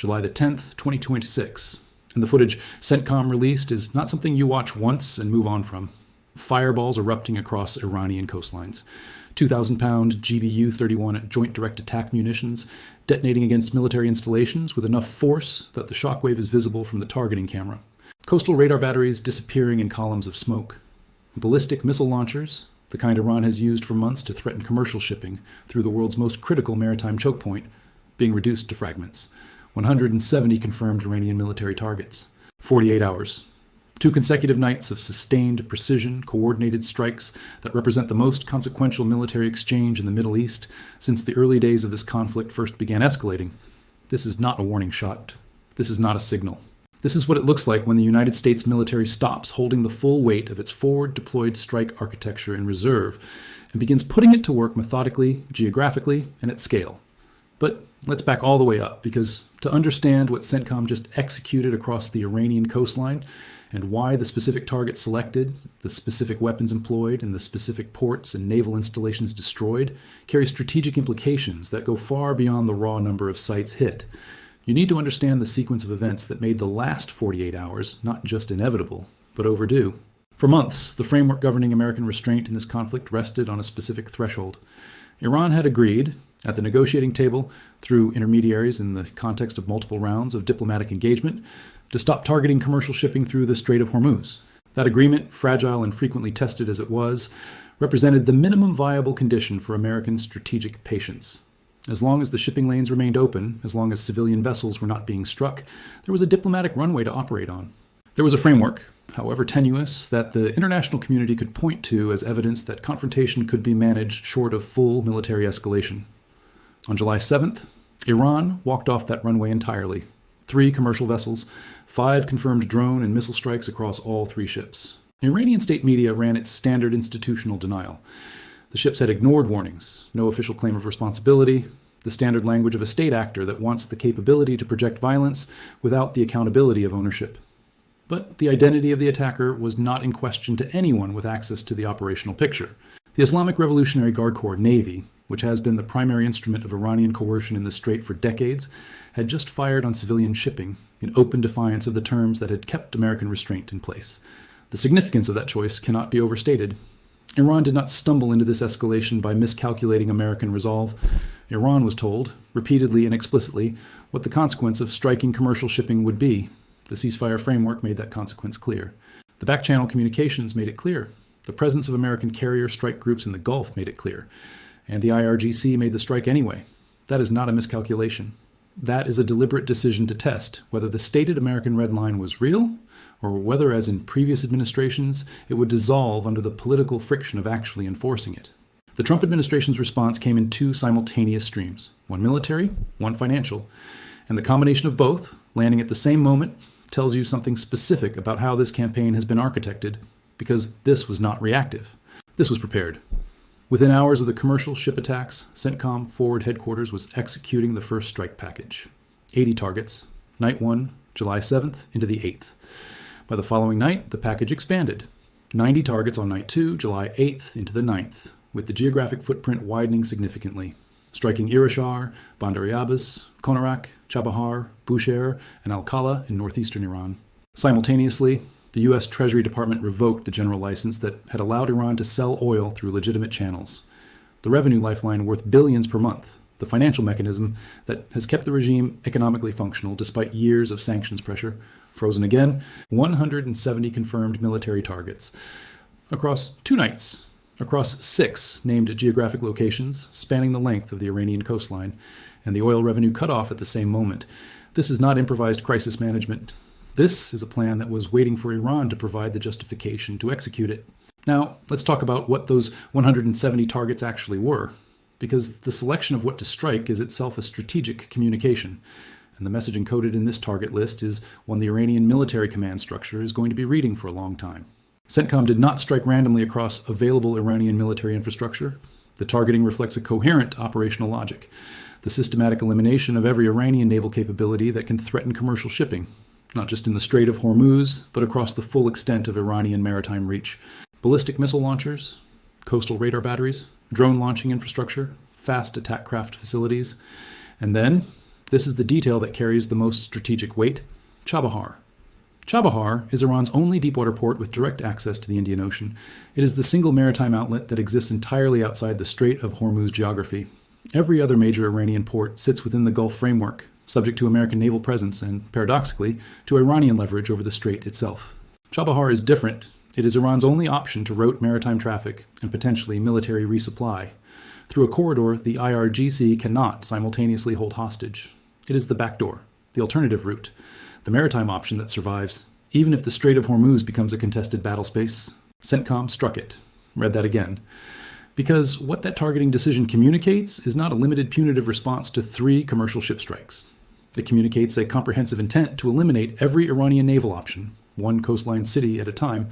July the 10th, 2026. And the footage CENTCOM released is not something you watch once and move on from. Fireballs erupting across Iranian coastlines. 2,000-pound GBU-31 joint direct attack munitions detonating against military installations with enough force that the shockwave is visible from the targeting camera. Coastal radar batteries disappearing in columns of smoke. Ballistic missile launchers, the kind Iran has used for months to threaten commercial shipping through the world's most critical maritime choke point, being reduced to fragments. 170 confirmed Iranian military targets. 48 hours. 2 consecutive nights of sustained, precision, coordinated strikes that represent the most consequential military exchange in the Middle East since the early days of this conflict first began escalating. This is not a warning shot. This is not a signal. This is what it looks like when the United States military stops holding the full weight of its forward deployed strike architecture in reserve and begins putting it to work methodically, geographically, and at scale. But let's back all the way up, because to understand what CENTCOM just executed across the Iranian coastline and why the specific targets selected, the specific weapons employed, and the specific ports and naval installations destroyed carry strategic implications that go far beyond the raw number of sites hit. You need to understand the sequence of events that made the last 48 hours not just inevitable, but overdue. For months, the framework governing American restraint in this conflict rested on a specific threshold. Iran had agreed, at the negotiating table, through intermediaries in the context of multiple rounds of diplomatic engagement, to stop targeting commercial shipping through the Strait of Hormuz. That agreement, fragile and frequently tested as it was, represented the minimum viable condition for American strategic patience. As long as the shipping lanes remained open, as long as civilian vessels were not being struck, there was a diplomatic runway to operate on. There was a framework, however tenuous, that the international community could point to as evidence that confrontation could be managed short of full military escalation. On July 7th, Iran walked off that runway entirely. 3 commercial vessels, 5 confirmed drone and missile strikes across all 3 ships. Iranian state media ran its standard institutional denial. The ships had ignored warnings, no official claim of responsibility, the standard language of a state actor that wants the capability to project violence without the accountability of ownership. But the identity of the attacker was not in question to anyone with access to the operational picture. The Islamic Revolutionary Guard Corps Navy, which has been the primary instrument of Iranian coercion in the Strait for decades, had just fired on civilian shipping in open defiance of the terms that had kept American restraint in place. The significance of that choice cannot be overstated. Iran did not stumble into this escalation by miscalculating American resolve. Iran was told, repeatedly and explicitly, what the consequence of striking commercial shipping would be. The ceasefire framework made that consequence clear. The back-channel communications made it clear. The presence of American carrier strike groups in the Gulf made it clear. And the IRGC made the strike anyway. That is not a miscalculation. That is a deliberate decision to test whether the stated American red line was real, or whether, as in previous administrations, it would dissolve under the political friction of actually enforcing it. The Trump administration's response came in 2 simultaneous streams, one military, one financial, and the combination of both, landing at the same moment, tells you something specific about how this campaign has been architected, because this was not reactive. This was prepared. Within hours of the commercial ship attacks, CENTCOM Forward Headquarters was executing the first strike package. 80 targets, night 1, July 7th into the 8th. By the following night, the package expanded. 90 targets on night 2, July 8th into the 9th, with the geographic footprint widening significantly, striking Iranshahr, Bandar-e-Abbas, Konarak, Chabahar, Bushehr, and Al-Kala in northeastern Iran. Simultaneously, the U.S. Treasury Department revoked the general license that had allowed Iran to sell oil through legitimate channels. The revenue lifeline worth billions per month, the financial mechanism that has kept the regime economically functional despite years of sanctions pressure, frozen again. 170 confirmed military targets. Across 2 nights, across 6 named geographic locations spanning the length of the Iranian coastline, and the oil revenue cut off at the same moment. This is not improvised crisis management. This is a plan that was waiting for Iran to provide the justification to execute it. Now, let's talk about what those 170 targets actually were, because the selection of what to strike is itself a strategic communication, and the message encoded in this target list is one the Iranian military command structure is going to be reading for a long time. CENTCOM did not strike randomly across available Iranian military infrastructure. The targeting reflects a coherent operational logic, the systematic elimination of every Iranian naval capability that can threaten commercial shipping, not just in the Strait of Hormuz, but across the full extent of Iranian maritime reach. Ballistic missile launchers, coastal radar batteries, drone launching infrastructure, fast attack craft facilities, and then This is the detail that carries the most strategic weight: Chabahar. Chabahar is Iran's only deepwater port with direct access to the Indian Ocean. It is the single maritime outlet that exists entirely outside the Strait of Hormuz geography. Every other major Iranian port sits within the Gulf framework, subject to American naval presence and, paradoxically, to Iranian leverage over the strait itself. Chabahar is different. It is Iran's only option to route maritime traffic and potentially military resupply. Through a corridor the IRGC cannot simultaneously hold hostage. It is the backdoor, the alternative route, the maritime option that survives, even if the Strait of Hormuz becomes a contested battle space. CENTCOM struck it. Read that again. Because what that targeting decision communicates is not a limited punitive response to 3 commercial ship strikes. It communicates a comprehensive intent to eliminate every Iranian naval option, one coastline city at a time,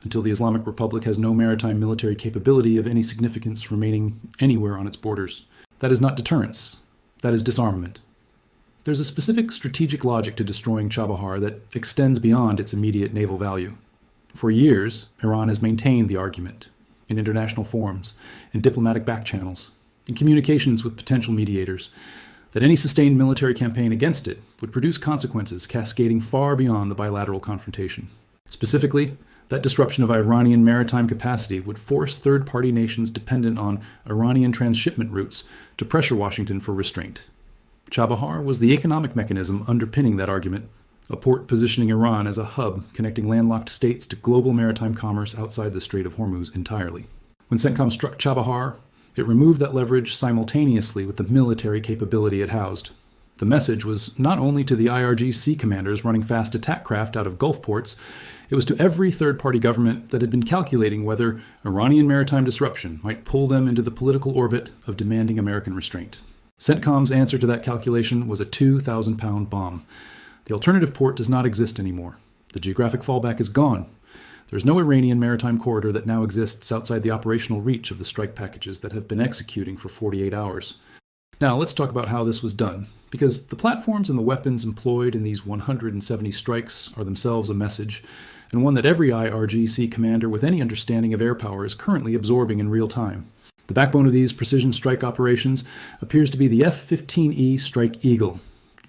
until the Islamic Republic has no maritime military capability of any significance remaining anywhere on its borders. That is not deterrence. That is disarmament. There's a specific strategic logic to destroying Chabahar that extends beyond its immediate naval value. For years, Iran has maintained the argument, in international forums, in diplomatic back channels, in communications with potential mediators, that any sustained military campaign against it would produce consequences cascading far beyond the bilateral confrontation. Specifically, that disruption of Iranian maritime capacity would force third-party nations dependent on Iranian transshipment routes to pressure Washington for restraint. Chabahar was the economic mechanism underpinning that argument, a port positioning Iran as a hub connecting landlocked states to global maritime commerce outside the Strait of Hormuz entirely. When CENTCOM struck Chabahar, it removed that leverage simultaneously with the military capability it housed. The message was not only to the IRGC commanders running fast attack craft out of Gulf ports, it was to every third-party government that had been calculating whether Iranian maritime disruption might pull them into the political orbit of demanding American restraint. CENTCOM's answer to that calculation was a 2,000-pound bomb. The alternative port does not exist anymore. The geographic fallback is gone. There is no Iranian maritime corridor that now exists outside the operational reach of the strike packages that have been executing for 48 hours. Now, let's talk about how this was done, because the platforms and the weapons employed in these 170 strikes are themselves a message, and one that every IRGC commander with any understanding of air power is currently absorbing in real time. The backbone of these precision strike operations appears to be the F-15E Strike Eagle.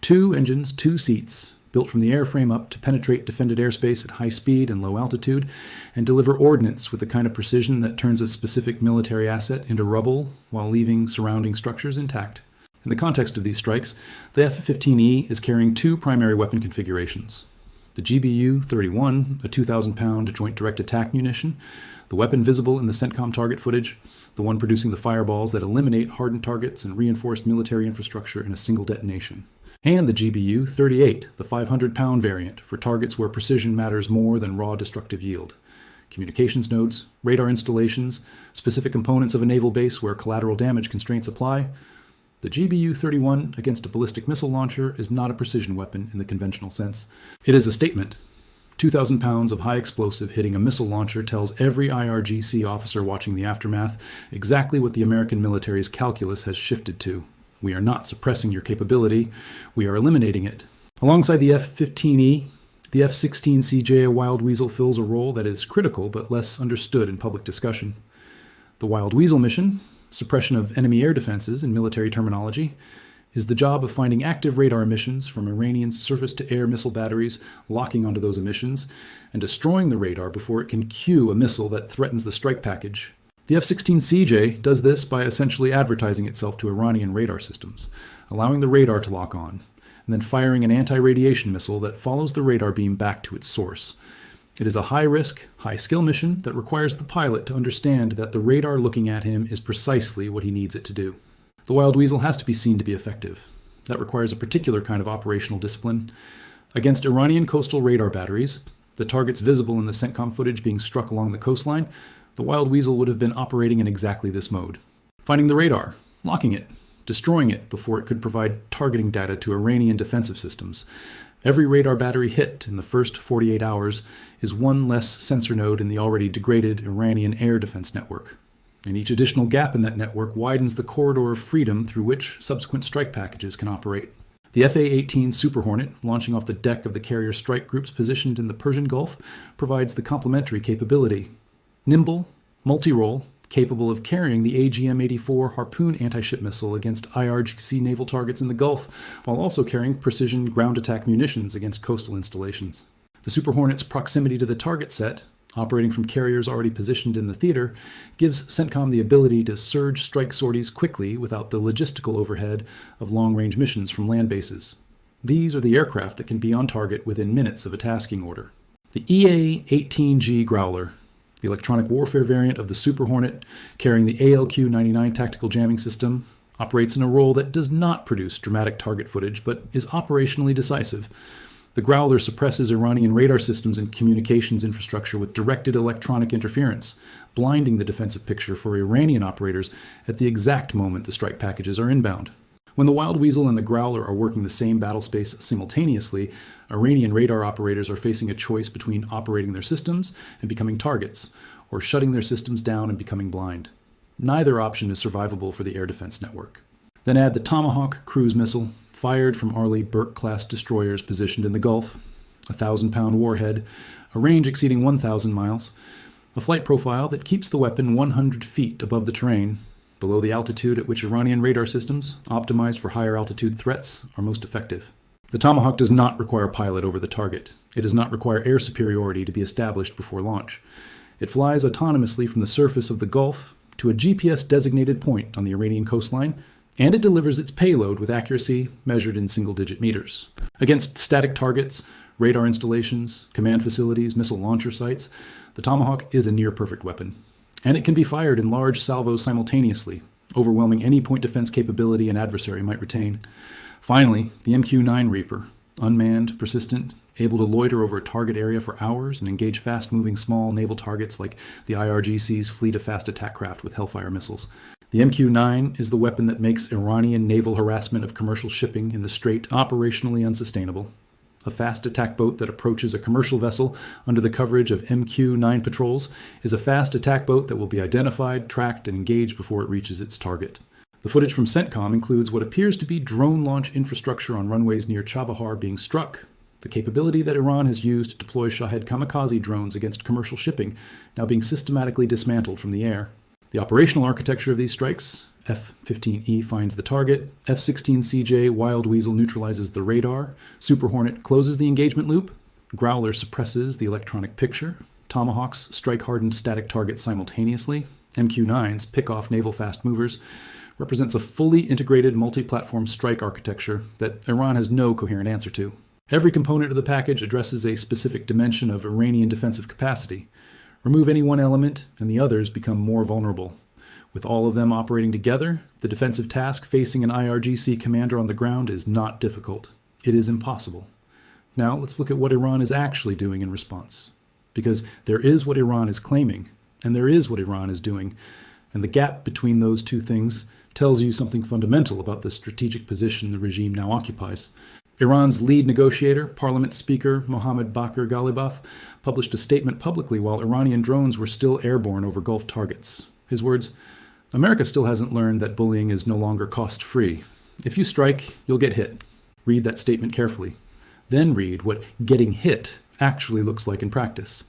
2 engines, 2 seats, built from the airframe up to penetrate defended airspace at high speed and low altitude, and deliver ordnance with the kind of precision that turns a specific military asset into rubble while leaving surrounding structures intact. In the context of these strikes, the F-15E is carrying 2 primary weapon configurations. The GBU-31, a 2,000-pound joint direct attack munition, the weapon visible in the CENTCOM target footage, the one producing the fireballs that eliminate hardened targets and reinforced military infrastructure in a single detonation. And the GBU-38, the 500-pound variant, for targets where precision matters more than raw destructive yield. Communications nodes, radar installations, specific components of a naval base where collateral damage constraints apply. The GBU-31 against a ballistic missile launcher is not a precision weapon in the conventional sense. It is a statement. 2,000 pounds of high explosive hitting a missile launcher tells every IRGC officer watching the aftermath exactly what the American military's calculus has shifted to. We are not suppressing your capability, we are eliminating it. Alongside the F-15E, the F-16CJ Wild Weasel fills a role that is critical but less understood in public discussion. The Wild Weasel mission, suppression of enemy air defenses in military terminology, is the job of finding active radar emissions from Iranian surface-to-air missile batteries, locking onto those emissions, and destroying the radar before it can cue a missile that threatens the strike package. The F-16CJ does this by essentially advertising itself to Iranian radar systems, allowing the radar to lock on, and then firing an anti-radiation missile that follows the radar beam back to its source. It is a high-risk, high-skill mission that requires the pilot to understand that the radar looking at him is precisely what he needs it to do. The Wild Weasel has to be seen to be effective. That requires a particular kind of operational discipline. Against Iranian coastal radar batteries, the targets visible in the CENTCOM footage being struck along the coastline, the Wild Weasel would have been operating in exactly this mode. Finding the radar, locking it, destroying it before it could provide targeting data to Iranian defensive systems. Every radar battery hit in the first 48 hours is one less sensor node in the already degraded Iranian air defense network. And each additional gap in that network widens the corridor of freedom through which subsequent strike packages can operate. The FA-18 Super Hornet, launching off the deck of the carrier strike groups positioned in the Persian Gulf, provides the complementary capability. Nimble, multi-role, capable of carrying the AGM-84 Harpoon anti-ship missile against IRGC naval targets in the Gulf, while also carrying precision ground attack munitions against coastal installations. The Super Hornet's proximity to the target set, operating from carriers already positioned in the theater, gives CENTCOM the ability to surge strike sorties quickly without the logistical overhead of long-range missions from land bases. These are the aircraft that can be on target within minutes of a tasking order. The EA-18G Growler, the electronic warfare variant of the Super Hornet, carrying the ALQ-99 tactical jamming system, operates in a role that does not produce dramatic target footage, but is operationally decisive. The Growler suppresses Iranian radar systems and communications infrastructure with directed electronic interference, blinding the defensive picture for Iranian operators at the exact moment the strike packages are inbound. When the Wild Weasel and the Growler are working the same battle space simultaneously, Iranian radar operators are facing a choice between operating their systems and becoming targets, or shutting their systems down and becoming blind. Neither option is survivable for the air defense network. Then add the Tomahawk cruise missile, fired from Arleigh Burke-class destroyers positioned in the Gulf, a 1,000-pound warhead, a range exceeding 1,000 miles, a flight profile that keeps the weapon 100 feet above the terrain, below the altitude at which Iranian radar systems, optimized for higher altitude threats, are most effective. The Tomahawk does not require a pilot over the target. It does not require air superiority to be established before launch. It flies autonomously from the surface of the Gulf to a GPS-designated point on the Iranian coastline, and it delivers its payload with accuracy measured in single-digit meters. Against static targets, radar installations, command facilities, missile launcher sites, the Tomahawk is a near-perfect weapon. And it can be fired in large salvos simultaneously, overwhelming any point defense capability an adversary might retain. Finally, the MQ-9 Reaper, unmanned, persistent, able to loiter over a target area for hours and engage fast-moving small naval targets like the IRGC's fleet of fast attack craft with Hellfire missiles. The MQ-9 is the weapon that makes Iranian naval harassment of commercial shipping in the Strait operationally unsustainable. A fast attack boat that approaches a commercial vessel under the coverage of MQ-9 patrols is a fast attack boat that will be identified, tracked, and engaged before it reaches its target. The footage from CENTCOM includes what appears to be drone launch infrastructure on runways near Chabahar being struck, the capability that Iran has used to deploy Shahed kamikaze drones against commercial shipping now being systematically dismantled from the air. The operational architecture of these strikes: F-15E finds the target, F-16CJ Wild Weasel neutralizes the radar, Super Hornet closes the engagement loop, Growler suppresses the electronic picture, Tomahawks strike-hardened static targets simultaneously, MQ-9s pick off naval fast movers, represents a fully integrated multi-platform strike architecture that Iran has no coherent answer to. Every component of the package addresses a specific dimension of Iranian defensive capacity. Remove any one element, and the others become more vulnerable. With all of them operating together, the defensive task facing an IRGC commander on the ground is not difficult. It is impossible. Now let's look at what Iran is actually doing in response. Because there is what Iran is claiming, and there is what Iran is doing, and the gap between those two things tells you something fundamental about the strategic position the regime now occupies. Iran's lead negotiator, Parliament Speaker Mohammad Bakr Ghalibaf, published a statement publicly while Iranian drones were still airborne over Gulf targets. His words: "America still hasn't learned that bullying is no longer cost-free. If you strike, you'll get hit." Read that statement carefully. Then read what getting hit actually looks like in practice.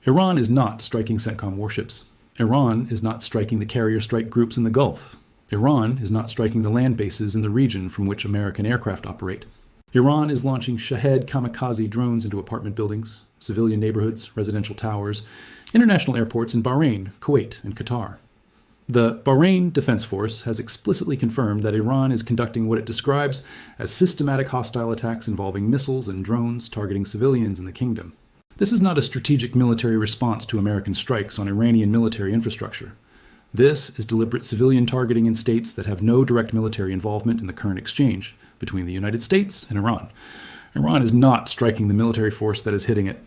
Iran is not striking CENTCOM warships. Iran is not striking the carrier strike groups in the Gulf. Iran is not striking the land bases in the region from which American aircraft operate. Iran is launching Shahed kamikaze drones into apartment buildings, civilian neighborhoods, residential towers, international airports in Bahrain, Kuwait, and Qatar. The Bahrain Defense Force has explicitly confirmed that Iran is conducting what it describes as systematic hostile attacks involving missiles and drones targeting civilians in the kingdom. This is not a strategic military response to American strikes on Iranian military infrastructure. This is deliberate civilian targeting in states that have no direct military involvement in the current exchange between the United States and Iran. Iran is not striking the military force that is hitting it.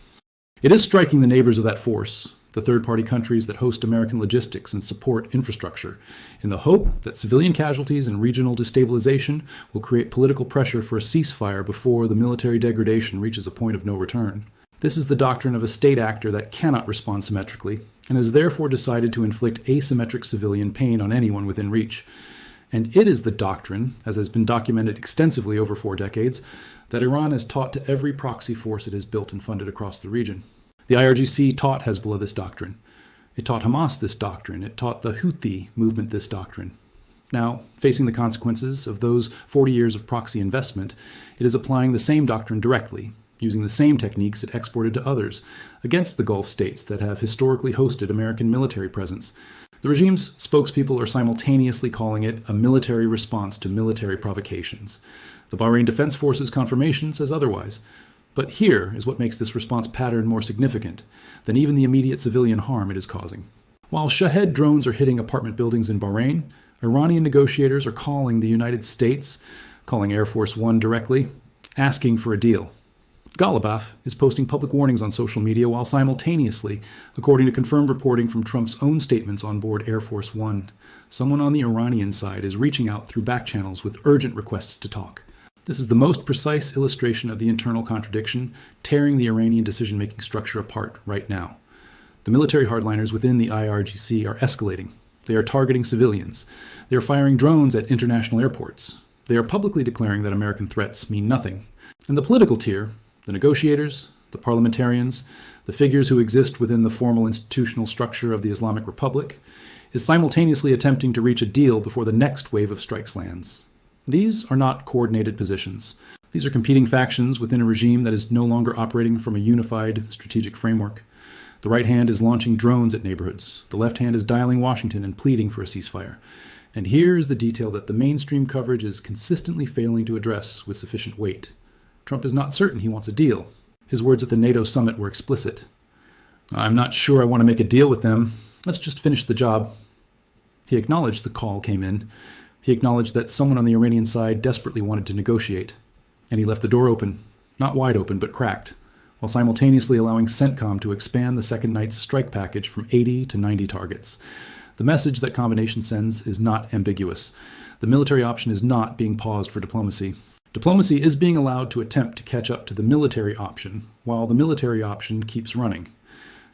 It is striking the neighbors of that force, the third-party countries that host American logistics and support infrastructure, in the hope that civilian casualties and regional destabilization will create political pressure for a ceasefire before the military degradation reaches a point of no return. This is the doctrine of a state actor that cannot respond symmetrically, and has therefore decided to inflict asymmetric civilian pain on anyone within reach. And it is the doctrine, as has been documented extensively over 4 decades, that Iran has taught to every proxy force it has built and funded across the region. The IRGC taught Hezbollah this doctrine. It taught Hamas this doctrine. It taught the Houthi movement this doctrine. Now, facing the consequences of those 40 years of proxy investment, it is applying the same doctrine directly, using the same techniques it exported to others, against the Gulf states that have historically hosted American military presence. The regime's spokespeople are simultaneously calling it a military response to military provocations. The Bahrain Defense Force's confirmation says otherwise. But here is what makes this response pattern more significant than even the immediate civilian harm it is causing. While Shahed drones are hitting apartment buildings in Bahrain, Iranian negotiators are calling the United States, calling Air Force One directly, asking for a deal. Ghalibaf is posting public warnings on social media while simultaneously, according to confirmed reporting from Trump's own statements on board Air Force One, someone on the Iranian side is reaching out through back channels with urgent requests to talk. This is the most precise illustration of the internal contradiction tearing the Iranian decision-making structure apart right now. The military hardliners within the IRGC are escalating. They are targeting civilians. They are firing drones at international airports. They are publicly declaring that American threats mean nothing. And the political tier, the negotiators, the parliamentarians, the figures who exist within the formal institutional structure of the Islamic Republic, is simultaneously attempting to reach a deal before the next wave of strikes lands. These are not coordinated positions. These are competing factions within a regime that is no longer operating from a unified strategic framework. The right hand is launching drones at neighborhoods. The left hand is dialing Washington and pleading for a ceasefire. And here is the detail that the mainstream coverage is consistently failing to address with sufficient weight. Trump is not certain he wants a deal. His words at the NATO summit were explicit. "I'm not sure I want to make a deal with them. Let's just finish the job." He acknowledged the call came in. He acknowledged that someone on the Iranian side desperately wanted to negotiate. And he left the door open, not wide open, but cracked, while simultaneously allowing CENTCOM to expand the second night's strike package from 80 to 90 targets. The message that combination sends is not ambiguous. The military option is not being paused for diplomacy. Diplomacy is being allowed to attempt to catch up to the military option, while the military option keeps running.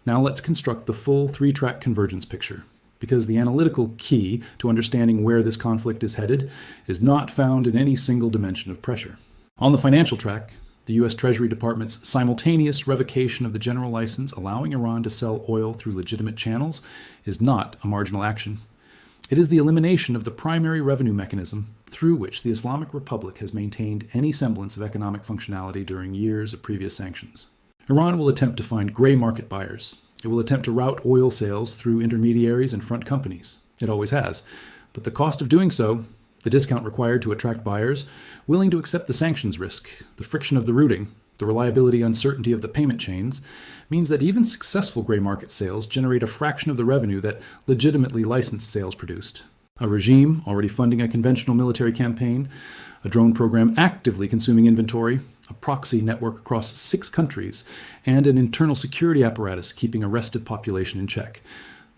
Now let's construct the full three-track convergence picture, because the analytical key to understanding where this conflict is headed is not found in any single dimension of pressure. On the financial track, the U.S. Treasury Department's simultaneous revocation of the general license allowing Iran to sell oil through legitimate channels is not a marginal action. It is the elimination of the primary revenue mechanism through which the Islamic Republic has maintained any semblance of economic functionality during years of previous sanctions. Iran will attempt to find gray market buyers. It will attempt to route oil sales through intermediaries and front companies. It always has. But the cost of doing so, the discount required to attract buyers willing to accept the sanctions risk, the friction of the routing, the reliability uncertainty of the payment chains, means that even successful gray market sales generate a fraction of the revenue that legitimately licensed sales produced. A regime already funding a conventional military campaign, a drone program actively consuming inventory, a proxy network across 6 countries, and an internal security apparatus keeping a restive population in check.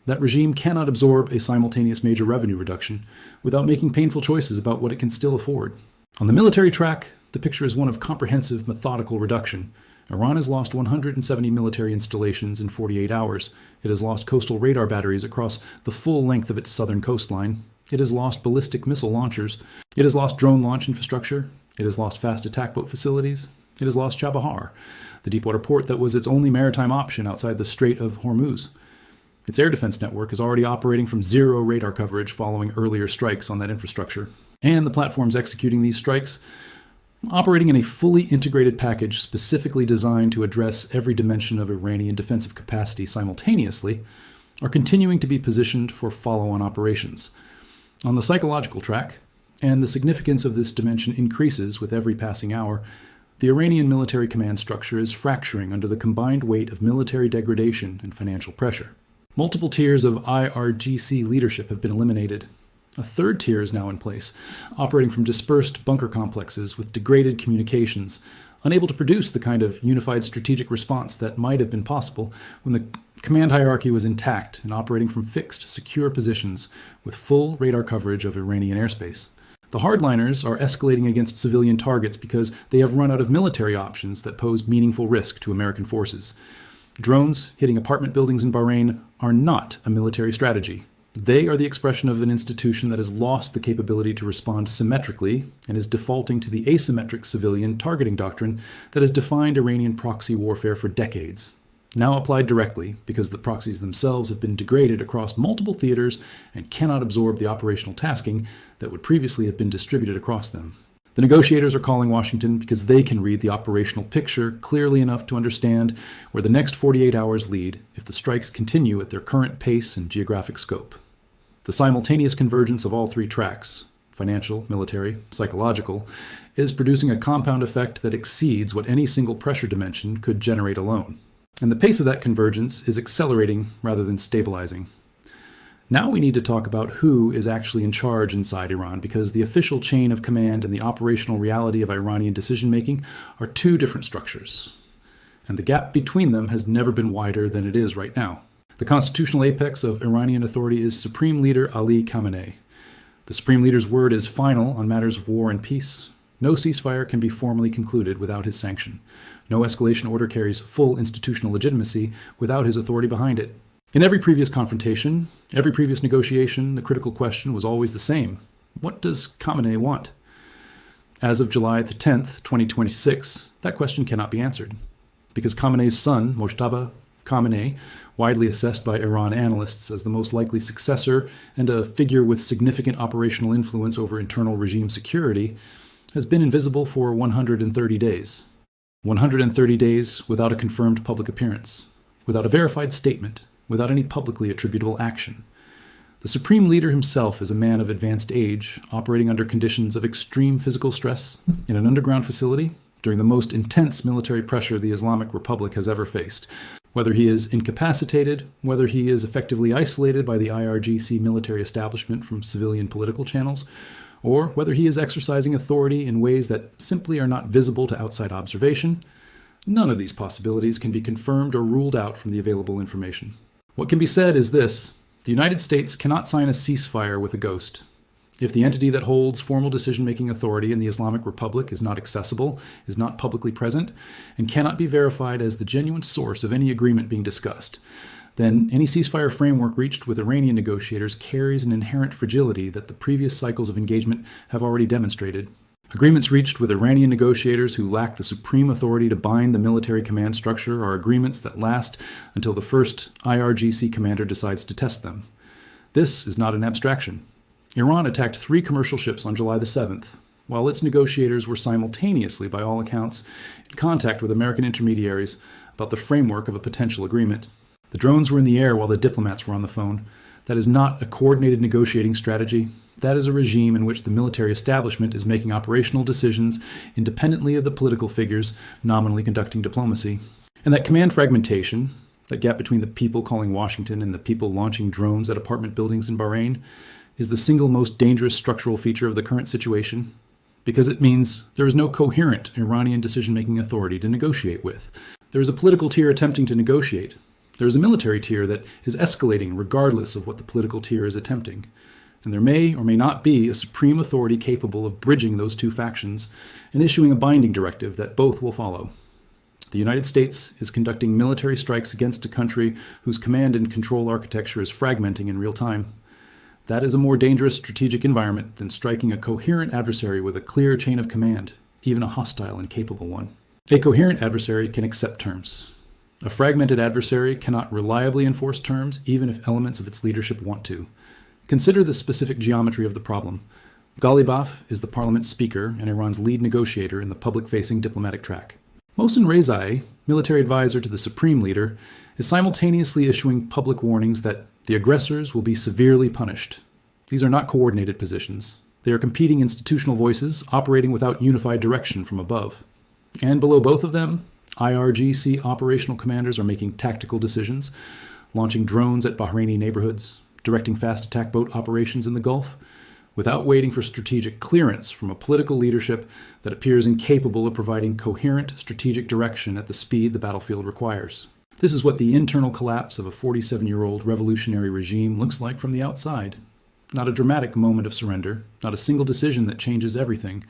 That regime cannot absorb a simultaneous major revenue reduction without making painful choices about what it can still afford. On the military track, the picture is one of comprehensive, methodical reduction. Iran has lost 170 military installations in 48 hours. It has lost coastal radar batteries across the full length of its southern coastline. It has lost ballistic missile launchers. It has lost drone launch infrastructure. It has lost fast attack boat facilities. It has lost Chabahar, the deepwater port that was its only maritime option outside the Strait of Hormuz. Its air defense network is already operating from zero radar coverage following earlier strikes on that infrastructure. And the platforms executing these strikes, operating in a fully integrated package specifically designed to address every dimension of Iranian defensive capacity simultaneously, are continuing to be positioned for follow-on operations. On the psychological track, and the significance of this dimension increases with every passing hour, the Iranian military command structure is fracturing under the combined weight of military degradation and financial pressure. Multiple tiers of IRGC leadership have been eliminated. A third tier is now in place, operating from dispersed bunker complexes with degraded communications, unable to produce the kind of unified strategic response that might have been possible when the command hierarchy was intact and operating from fixed, secure positions with full radar coverage of Iranian airspace. The hardliners are escalating against civilian targets because they have run out of military options that pose meaningful risk to American forces. Drones hitting apartment buildings in Bahrain are not a military strategy. They are the expression of an institution that has lost the capability to respond symmetrically and is defaulting to the asymmetric civilian targeting doctrine that has defined Iranian proxy warfare for decades. now applied directly because the proxies themselves have been degraded across multiple theaters and cannot absorb the operational tasking that would previously have been distributed across them. The negotiators are calling Washington because they can read the operational picture clearly enough to understand where the next 48 hours lead if the strikes continue at their current pace and geographic scope. The simultaneous convergence of all three tracks, financial, military, psychological, is producing a compound effect that exceeds what any single pressure dimension could generate alone. And the pace of that convergence is accelerating rather than stabilizing. Now we need to talk about who is actually in charge inside Iran, because the official chain of command and the operational reality of Iranian decision-making are two different structures. And the gap between them has never been wider than it is right now. The constitutional apex of Iranian authority is Supreme Leader Ali Khamenei. The Supreme Leader's word is final on matters of war and peace. No ceasefire can be formally concluded without his sanction. No escalation order carries full institutional legitimacy without his authority behind it. In every previous confrontation, every previous negotiation, the critical question was always the same. What does Khamenei want? As of July the 10th, 2026, that question cannot be answered, because Khamenei's son, Mojtaba Khamenei, widely assessed by Iran analysts as the most likely successor and a figure with significant operational influence over internal regime security, has been invisible for 130 days. 130 days without a confirmed public appearance, without a verified statement, without any publicly attributable action. The Supreme Leader himself is a man of advanced age, operating under conditions of extreme physical stress in an underground facility during the most intense military pressure the Islamic Republic has ever faced. Whether he is incapacitated, whether he is effectively isolated by the IRGC military establishment from civilian political channels, or whether he is exercising authority in ways that simply are not visible to outside observation, none of these possibilities can be confirmed or ruled out from the available information. What can be said is this: the United States cannot sign a ceasefire with a ghost. If the entity that holds formal decision-making authority in the Islamic Republic is not accessible, is not publicly present, and cannot be verified as the genuine source of any agreement being discussed, then any ceasefire framework reached with Iranian negotiators carries an inherent fragility that the previous cycles of engagement have already demonstrated. Agreements reached with Iranian negotiators who lack the supreme authority to bind the military command structure are agreements that last until the first IRGC commander decides to test them. This is not an abstraction. Iran attacked 3 commercial ships on July the 7th, while its negotiators were simultaneously, by all accounts, in contact with American intermediaries about the framework of a potential agreement. The drones were in the air while the diplomats were on the phone. That is not a coordinated negotiating strategy. That is a regime in which the military establishment is making operational decisions independently of the political figures nominally conducting diplomacy. And that command fragmentation, that gap between the people calling Washington and the people launching drones at apartment buildings in Bahrain, is the single most dangerous structural feature of the current situation, because it means there is no coherent Iranian decision-making authority to negotiate with. There is a political tier attempting to negotiate. There is a military tier that is escalating regardless of what the political tier is attempting. And there may or may not be a supreme authority capable of bridging those two factions and issuing a binding directive that both will follow. The United States is conducting military strikes against a country whose command and control architecture is fragmenting in real time. That is a more dangerous strategic environment than striking a coherent adversary with a clear chain of command, even a hostile and capable one. A coherent adversary can accept terms. A fragmented adversary cannot reliably enforce terms, even if elements of its leadership want to. Consider the specific geometry of the problem. Ghalibaf is the parliament speaker and Iran's lead negotiator in the public-facing diplomatic track. Mohsen Rezai, military advisor to the Supreme Leader, is simultaneously issuing public warnings that the aggressors will be severely punished. These are not coordinated positions. They are competing institutional voices operating without unified direction from above. And below both of them, IRGC operational commanders are making tactical decisions, launching drones at Bahraini neighborhoods, directing fast attack boat operations in the Gulf, without waiting for strategic clearance from a political leadership that appears incapable of providing coherent strategic direction at the speed the battlefield requires. This is what the internal collapse of a 47-year-old revolutionary regime looks like from the outside. Not a dramatic moment of surrender, not a single decision that changes everything,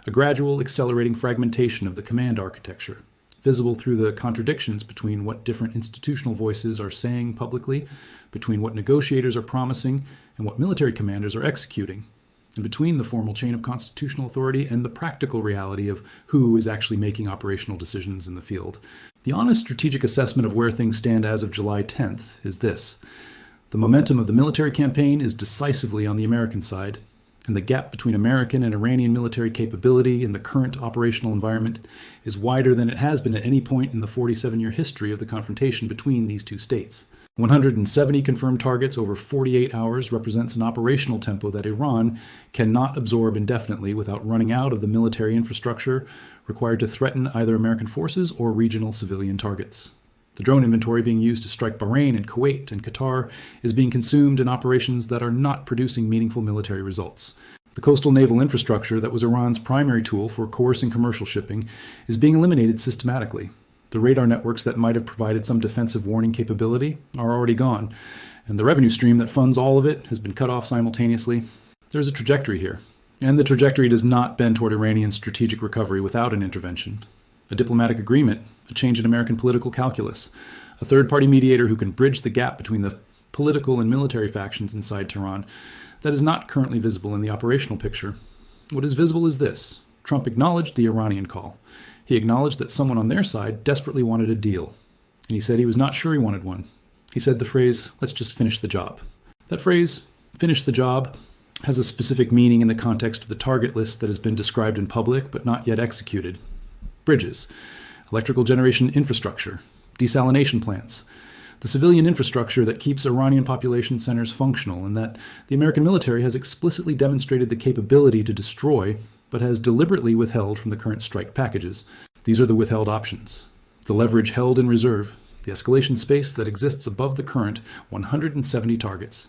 a gradual, accelerating fragmentation of the command architecture, visible through the contradictions between what different institutional voices are saying publicly, between what negotiators are promising, and what military commanders are executing. and between the formal chain of constitutional authority and the practical reality of who is actually making operational decisions in the field. The honest strategic assessment of where things stand as of July 10th is this. The momentum of the military campaign is decisively on the American side, and the gap between American and Iranian military capability in the current operational environment is wider than it has been at any point in the 47-year history of the confrontation between these two states. 170 confirmed targets over 48 hours represents an operational tempo that Iran cannot absorb indefinitely without running out of the military infrastructure required to threaten either American forces or regional civilian targets. The drone inventory being used to strike Bahrain and Kuwait and Qatar is being consumed in operations that are not producing meaningful military results. The coastal naval infrastructure that was Iran's primary tool for coercing commercial shipping is being eliminated systematically. The radar networks that might have provided some defensive warning capability are already gone, and the revenue stream that funds all of it has been cut off simultaneously. There's a trajectory here, and the trajectory does not bend toward Iranian strategic recovery without an intervention. A diplomatic agreement, a change in American political calculus, a third-party mediator who can bridge the gap between the political and military factions inside Tehran that is not currently visible in the operational picture. What is visible is this. Trump acknowledged the Iranian call. He acknowledged that someone on their side desperately wanted a deal, and he said he was not sure he wanted one. He said the phrase, "Let's just finish the job." That phrase, "finish the job," has a specific meaning in the context of the target list that has been described in public but not yet executed. Bridges, electrical generation infrastructure, desalination plants, the civilian infrastructure that keeps Iranian population centers functional and that the American military has explicitly demonstrated the capability to destroy but has deliberately withheld from the current strike packages. These are the withheld options. The leverage held in reserve, the escalation space that exists above the current 170 targets.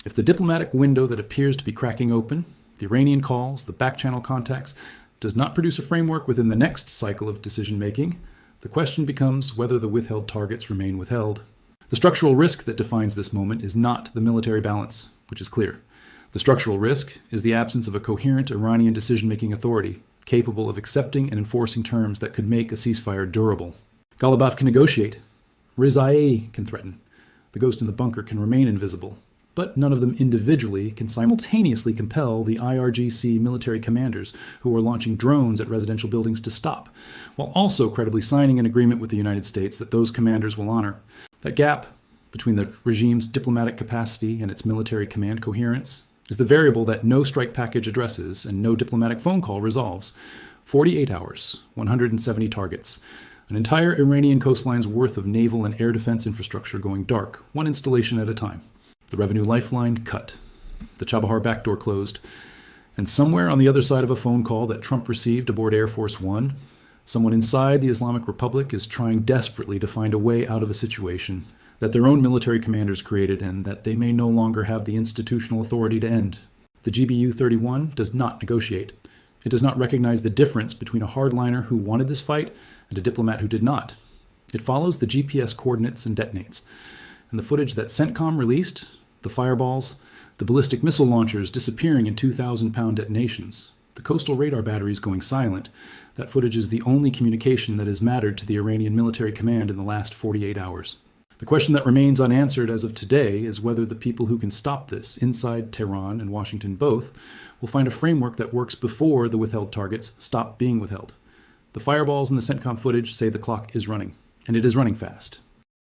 If the diplomatic window that appears to be cracking open, the Iranian calls, the back-channel contacts, does not produce a framework within the next cycle of decision-making, the question becomes whether the withheld targets remain withheld. The structural risk that defines this moment is not the military balance, which is clear. The structural risk is the absence of a coherent Iranian decision-making authority capable of accepting and enforcing terms that could make a ceasefire durable. Ghalibaf can negotiate. Rizai can threaten. The ghost in the bunker can remain invisible. But none of them individually can simultaneously compel the IRGC military commanders who are launching drones at residential buildings to stop, while also credibly signing an agreement with the United States that those commanders will honor. That gap between the regime's diplomatic capacity and its military command coherence is the variable that no strike package addresses and no diplomatic phone call resolves. 48 hours, 170 targets, an entire Iranian coastline's worth of naval and air defense infrastructure going dark, one installation at a time. The revenue lifeline cut, the Chabahar backdoor closed, and somewhere on the other side of a phone call that Trump received aboard Air Force One, someone inside the Islamic Republic is trying desperately to find a way out of a situation that their own military commanders created and that they may no longer have the institutional authority to end. The GBU-31 does not negotiate. It does not recognize the difference between a hardliner who wanted this fight and a diplomat who did not. It follows the GPS coordinates and detonates. And the footage that CENTCOM released, the fireballs, the ballistic missile launchers disappearing in 2,000-pound detonations, the coastal radar batteries going silent, that footage is the only communication that has mattered to the Iranian military command in the last 48 hours. The question that remains unanswered as of today is whether the people who can stop this, inside Tehran and Washington both, will find a framework that works before the withheld targets stop being withheld. The fireballs in the CENTCOM footage say the clock is running, and it is running fast.